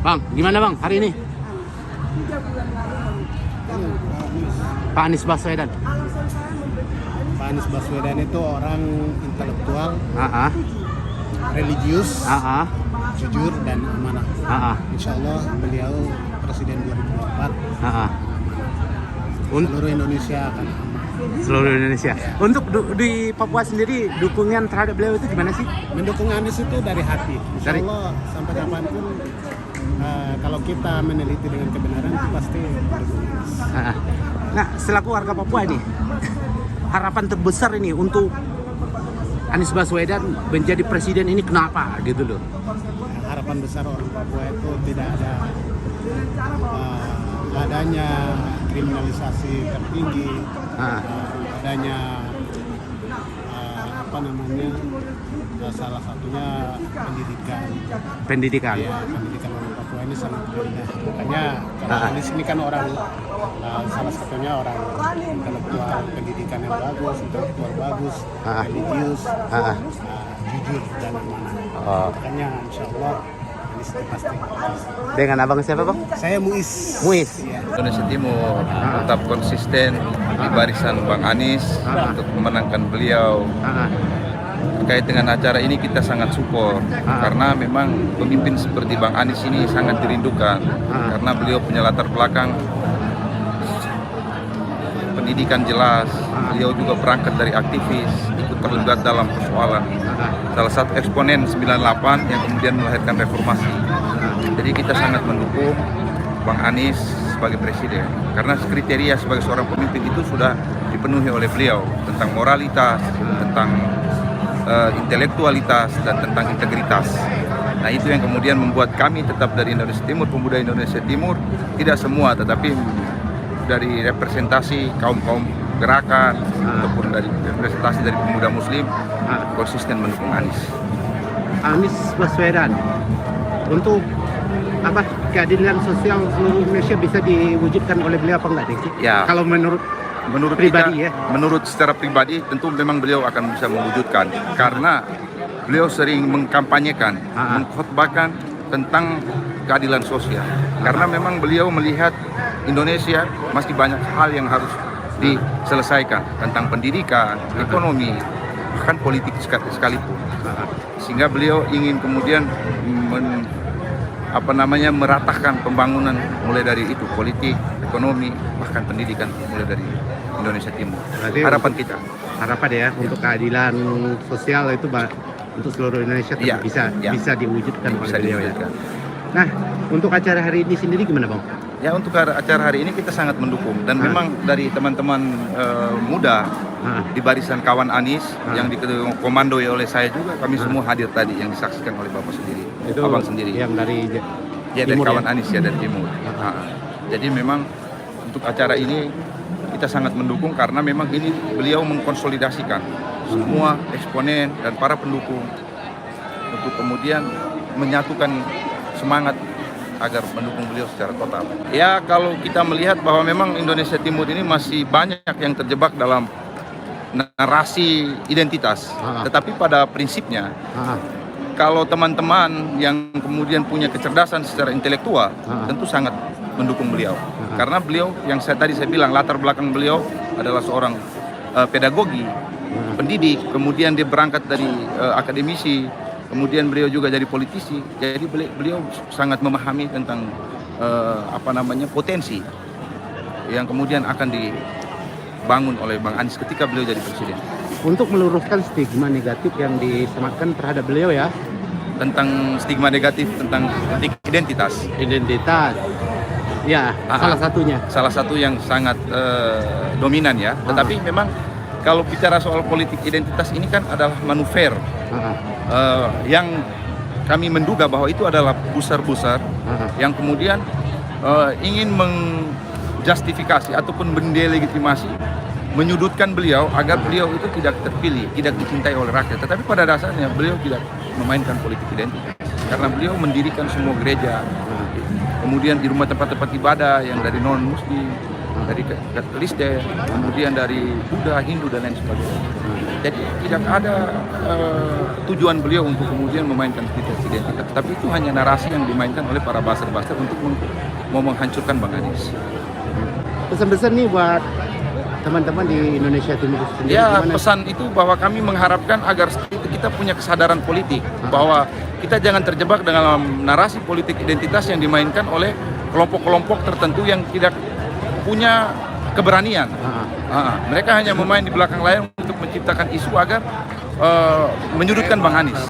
Bang, gimana bang hari ini? Pak Anies Baswedan. Pak Anies Baswedan itu orang intelektual, religius, jujur dan amanah. Insya Allah beliau Presiden 2024. Seluruh Indonesia akan aman. Seluruh Indonesia. Untuk di Papua sendiri dukungan terhadap beliau itu gimana sih? Mendukung Anies itu dari hati. Insya Allah sampai kapanpun kalau kita meneliti dengan kebenaran itu pasti mendukung Anies. Nah, selaku warga Papua ini, harapan terbesar ini untuk Anies Baswedan menjadi presiden ini kenapa gitu loh? Harapan besar orang Papua itu tidak ada adanya kriminalisasi tertinggi, adanya salah satunya pendidikan. Ya, pendidikan orang Papua ini sangat rendah. Makanya kalau Anies ini kan orang salah satunya orang intelektual, pendidikan yang bagus, intelektual bagus, religius, jujur dan amanah. Makanya insya Allah Anies itu pasti. Dengan abang siapa bang? Saya Muiz. Ya. Indonesia Timur tetap konsisten di barisan Bang Anies untuk memenangkan beliau. Terkait dengan acara ini kita sangat support karena memang pemimpin seperti Bang Anies ini sangat dirindukan karena beliau punya latar belakang pendidikan jelas, beliau juga berangkat dari aktivis, ikut terlibat dalam persoalan salah satu eksponen 98 yang kemudian melahirkan reformasi. Jadi kita sangat mendukung Bang Anies sebagai presiden karena kriteria sebagai seorang pemimpin itu sudah dipenuhi oleh beliau tentang moralitas, tentang intelektualitas dan tentang integritas. Nah itu yang kemudian membuat kami tetap dari Indonesia Timur, pemuda Indonesia Timur, tidak semua tetapi dari representasi kaum-kaum gerakan ataupun dari representasi dari pemuda muslim konsisten mendukung Anies. Anies Baswedan untuk keadilan sosial seluruh Indonesia bisa diwujudkan oleh beliau apa enggak sih? Ya. Kalau menurut pribadi kita, menurut secara pribadi tentu memang beliau akan bisa mewujudkan karena beliau sering mengkampanyekan, mengkhotbahkan tentang keadilan sosial. Karena memang beliau melihat Indonesia masih banyak hal yang harus diselesaikan tentang pendidikan, ekonomi, bahkan politik sekalipun. Sehingga beliau ingin kemudian meratakan pembangunan mulai dari itu politik, ekonomi, bahkan pendidikan mulai dari Indonesia Timur. Harapan kita. Harapan ya untuk keadilan sosial itu untuk seluruh Indonesia bisa diwujudkan oleh beliau ya. Nah, untuk acara hari ini sendiri gimana bang? Ya untuk acara hari ini kita sangat mendukung dan memang dari teman-teman muda di barisan kawan Anies yang dikomandoi oleh saya juga kami semua hadir tadi yang disaksikan oleh Bapak sendiri, itu Abang sendiri. Yang dari dari kawan Anies ya dari Timur. Jadi memang untuk acara ini kita sangat mendukung karena memang ini beliau mengkonsolidasikan semua eksponen dan para pendukung untuk kemudian menyatukan semangat agar mendukung beliau secara total. Ya kalau kita melihat bahwa memang Indonesia Timur ini masih banyak yang terjebak dalam narasi identitas. Tetapi pada prinsipnya kalau teman-teman yang kemudian punya kecerdasan secara intelektual tentu sangat mendukung beliau. Karena beliau yang saya bilang latar belakang beliau adalah seorang pedagogi, pendidik, kemudian dia berangkat dari akademisi, kemudian beliau juga jadi politisi. Jadi beliau sangat memahami tentang potensi yang kemudian akan dibangun oleh Bang Anies ketika beliau jadi presiden. Untuk meluruskan stigma negatif yang disematkan terhadap beliau ya. Tentang stigma negatif tentang identitas. Ya, salah satunya. Salah satu yang sangat dominan ya. Tetapi memang kalau bicara soal politik identitas ini kan adalah manuver yang kami menduga bahwa itu adalah busar-busar yang kemudian ingin menjustifikasi ataupun mendelegitimasi, menyudutkan beliau agar beliau itu tidak terpilih, tidak dicintai oleh rakyat. Tetapi pada dasarnya beliau tidak memainkan politik identitas karena beliau mendirikan semua gereja, kemudian di rumah tempat-tempat ibadah yang dari non-muslim, dari Kristen, kemudian dari Buddha, Hindu dan lain sebagainya. Jadi tidak ada tujuan beliau untuk kemudian memainkan identitas, tapi itu hanya narasi yang dimainkan oleh para buzzer-buzzer untuk mau menghancurkan Bang Anies. Pesan-pesan nih buat teman-teman di Indonesia Timur sendiri Ya, gimana? pesan itu bahwa kami mengharapkan agar kita punya kesadaran politik, bahwa kita jangan terjebak dalam narasi politik identitas yang dimainkan oleh kelompok-kelompok tertentu yang tidak punya keberanian. Mereka hanya memain di belakang layar untuk menciptakan isu agar menyudutkan Bang Anies.